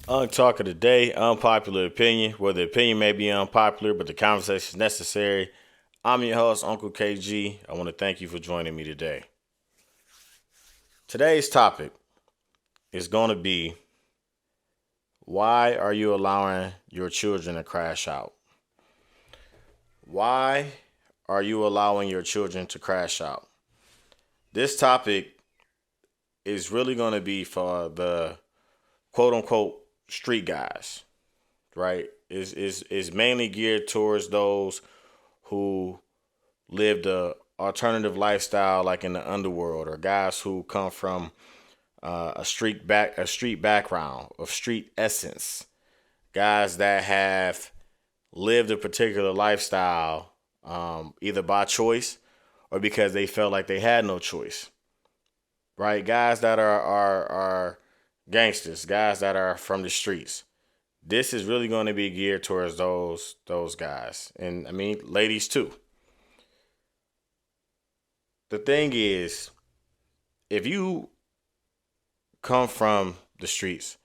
Unk Talk of the day, unpopular opinion. Where the opinion may be unpopular, but the conversation is necessary. I'm your host, Unkle KG. I want to thank you for joining me today. Today's topic is going to be, why are you allowing your children to crash out? Why are you allowing your children to crash out? This topic is really going to be for the quote unquote street guys, right? Is mainly geared towards those who lived a alternative lifestyle, like in the underworld, or guys who come from a street background of street essence, guys that have lived a particular lifestyle, either by choice or because they felt like they had no choice, right? Guys that are gangsters, guys that are from the streets. This is really going to be geared towards those guys, and I mean ladies too. The thing is, if you come from the streets,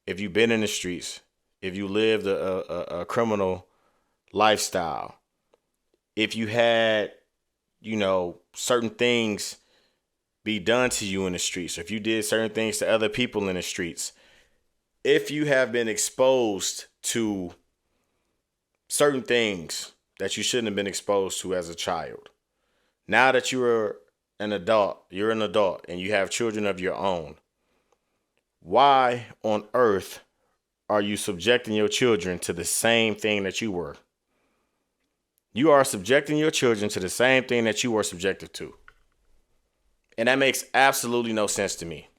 if you've been in the streets, if you lived a criminal lifestyle, if you had, certain things be done to you in the streets, if you did certain things to other people in the streets, if you have been exposed to certain things that you shouldn't have been exposed to as a child, now that you're an adult and you have children of your own, why on earth are you subjecting your children to the same thing that you were? You are subjecting your children to the same thing that you were subjected to. And that makes absolutely no sense to me.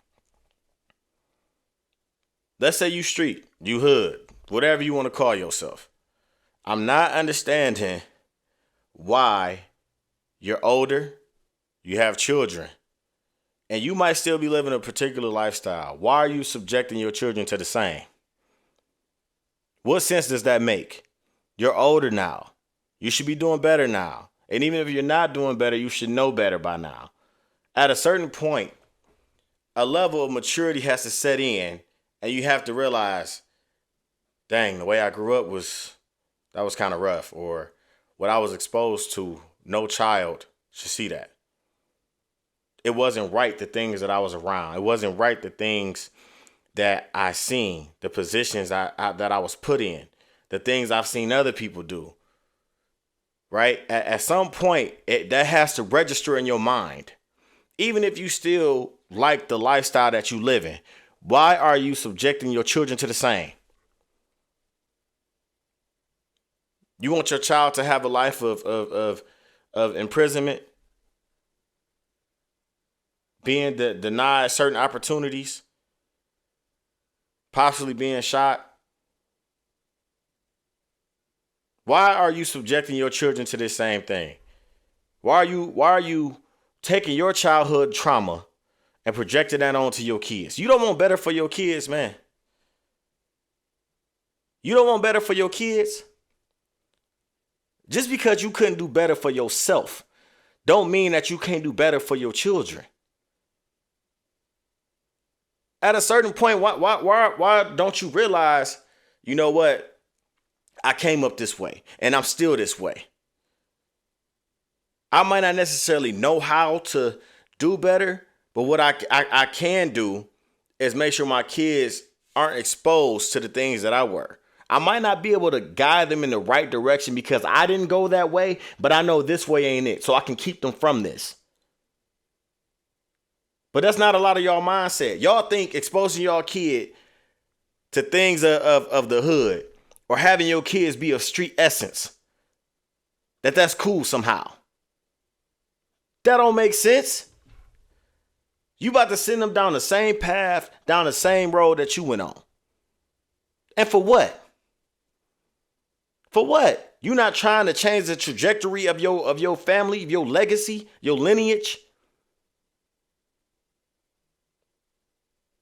Let's say you street, you hood, whatever you want to call yourself. I'm not understanding why you're older, you have children, and you might still be living a particular lifestyle. Why are you subjecting your children to the same? What sense does that make? You're older now. You should be doing better now. And even if you're not doing better, you should know better by now. At a certain point, a level of maturity has to set in, and you have to realize, dang, the way I grew up was kind of rough, or what I was exposed to, no child should see that. It wasn't right, the things that I was around. It wasn't right, the things that I seen, the positions that I was put in, the things I've seen other people do. Right? At some point, that has to register in your mind. Even if you still like the lifestyle that you live in, why are you subjecting your children to the same? You want your child to have a life of imprisonment, being denied certain opportunities, possibly being shot. Why are you subjecting your children to this same thing? Why are you taking your childhood trauma and projecting that onto your kids? You don't want better for your kids, man. You don't want better for your kids. Just because you couldn't do better for yourself don't mean that you can't do better for your children. At a certain point, why don't you realize, you know what? I came up this way and I'm still this way. I might not necessarily know how to do better, but what I can do is make sure my kids aren't exposed to the things that I were. I might not be able to guide them in the right direction because I didn't go that way, but I know this way ain't it, so I can keep them from this. But that's not a lot of y'all mindset. Y'all think exposing y'all kid to things of the hood, or having your kids be of street essence, that's cool somehow. That don't make sense. You about to send them down the same path, down the same road that you went on. And for what? For what? You not trying to change the trajectory of your family, of your legacy, your lineage?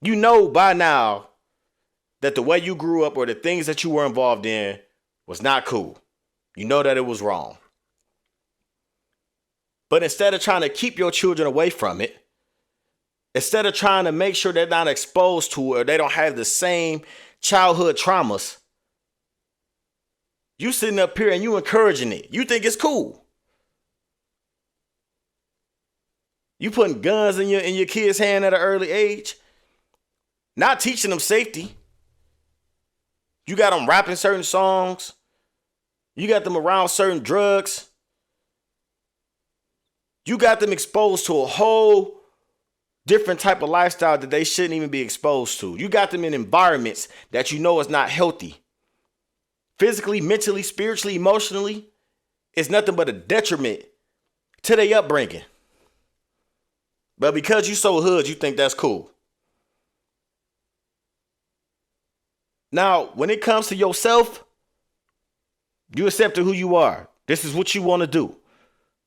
You know by now that the way you grew up or the things that you were involved in was not cool. You know that it was wrong. But instead of trying to keep your children away from it, instead of trying to make sure they're not exposed to it or they don't have the same childhood traumas, you sitting up here and you encouraging it. You think it's cool. You putting guns in your kid's hand at an early age, not teaching them safety. You got them rapping certain songs. You got them around certain drugs. You got them exposed to a whole different type of lifestyle that they shouldn't even be exposed to. You got them in environments that you know is not healthy. Physically, mentally, spiritually, emotionally, it's nothing but a detriment to their upbringing. But because you so hood, you think that's cool. Now, when it comes to yourself, you accept who you are. This is what you want to do.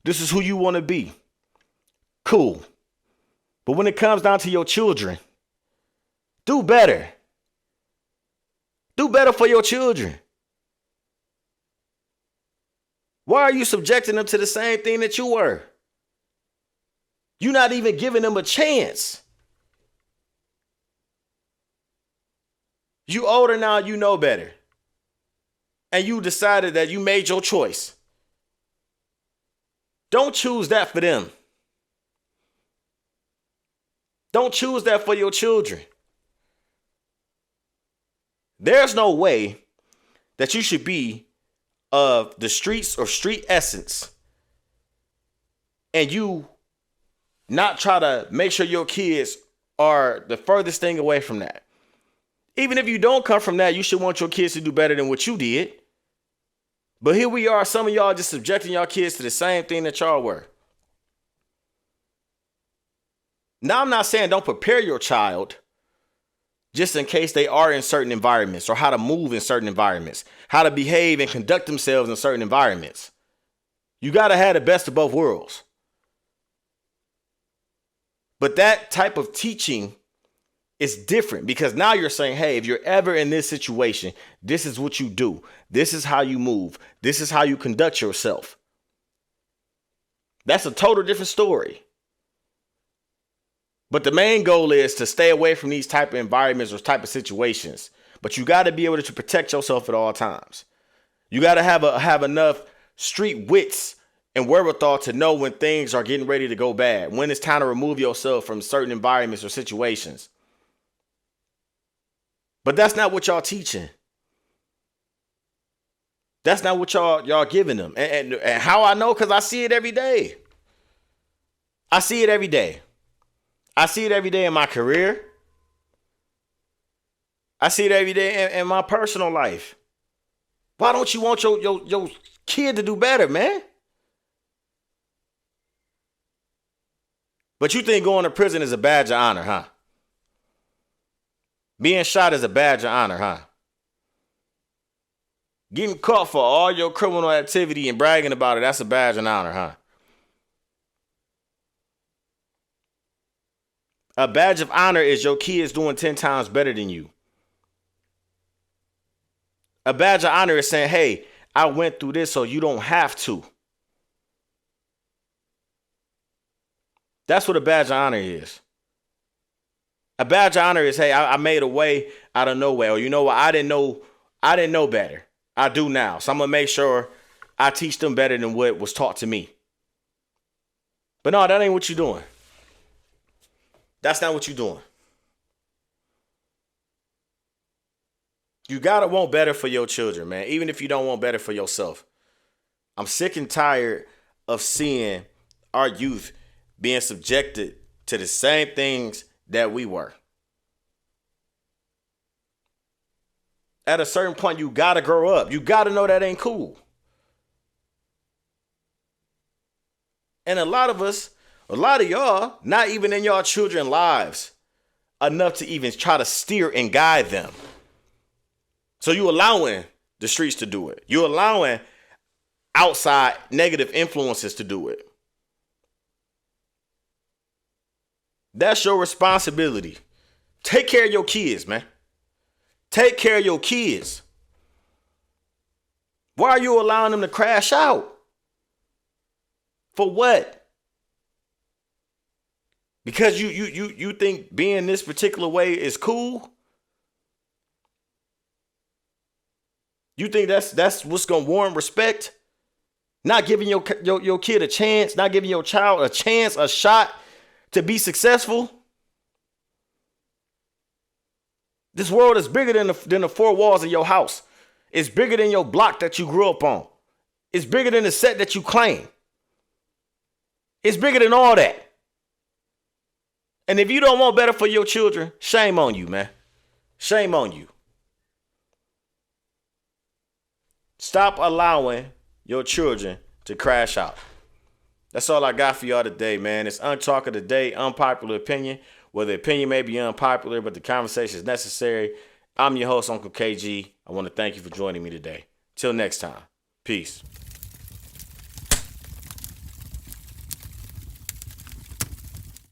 This is who you want to be. Cool. But when it comes down to your children, do better. Do better for your children. Why are you subjecting them to the same thing that you were? You're not even giving them a chance. You older now, you know better. And you decided that you made your choice. Don't choose that for them. Don't choose that for your children. There's no way that you should be of the streets or street essence and you not try to make sure your kids are the furthest thing away from that. Even if you don't come from that, you should want your kids to do better than what you did. But here we are, some of y'all just subjecting y'all kids to the same thing that y'all were. Now, I'm not saying don't prepare your child just in case they are in certain environments or how to move in certain environments, how to behave and conduct themselves in certain environments. You got to have the best of both worlds. But that type of teaching is different because now you're saying, hey, if you're ever in this situation, this is what you do. This is how you move. This is how you conduct yourself. That's a total different story. But the main goal is to stay away from these type of environments or type of situations. But you got to be able to protect yourself at all times. You got to have enough street wits and wherewithal to know when things are getting ready to go bad, when it's time to remove yourself from certain environments or situations. But that's not what y'all teaching. That's not what y'all giving them. And how I know, because I see it every day. I see it every day. I see it every day in my career. I see it every day in my personal life. Why don't you want your kid to do better, man? But you think going to prison is a badge of honor, huh? Being shot is a badge of honor, huh? Getting caught for all your criminal activity and bragging about it, that's a badge of honor, huh? A badge of honor is your kids doing 10 times better than you. A badge of honor is saying, hey, I went through this so you don't have to. That's what a badge of honor is. A badge of honor is, hey, I made a way out of nowhere. Or you know what? I didn't know better. I do now. So I'm going to make sure I teach them better than what was taught to me. But no, that ain't what you're doing. That's not what you're doing. You got to want better for your children, man. Even if you don't want better for yourself. I'm sick and tired of seeing our youth being subjected to the same things that we were. At a certain point, you got to grow up. You got to know that ain't cool. And a lot of y'all, not even in y'all children's lives, enough to even try to steer and guide them. So you allowing the streets to do it. You're allowing outside negative influences to do it. That's your responsibility. Take care of your kids, man. Take care of your kids. Why are you allowing them to crash out? For what? Because you think being this particular way is cool? You think that's what's gonna warrant respect? Not giving your kid a chance, not giving your child a chance, a shot to be successful? This world is bigger than the four walls of your house. It's bigger than your block that you grew up on. It's bigger than the set that you claim. It's bigger than all that. And if you don't want better for your children, shame on you, man. Shame on you. Stop allowing your children to crash out. That's all I got for y'all today, man. It's Unk Talk of the Day, Unpopular Opinion. Well, the opinion may be unpopular, but the conversation is necessary. I'm your host, Unkle KG. I want to thank you for joining me today. Till next time. Peace.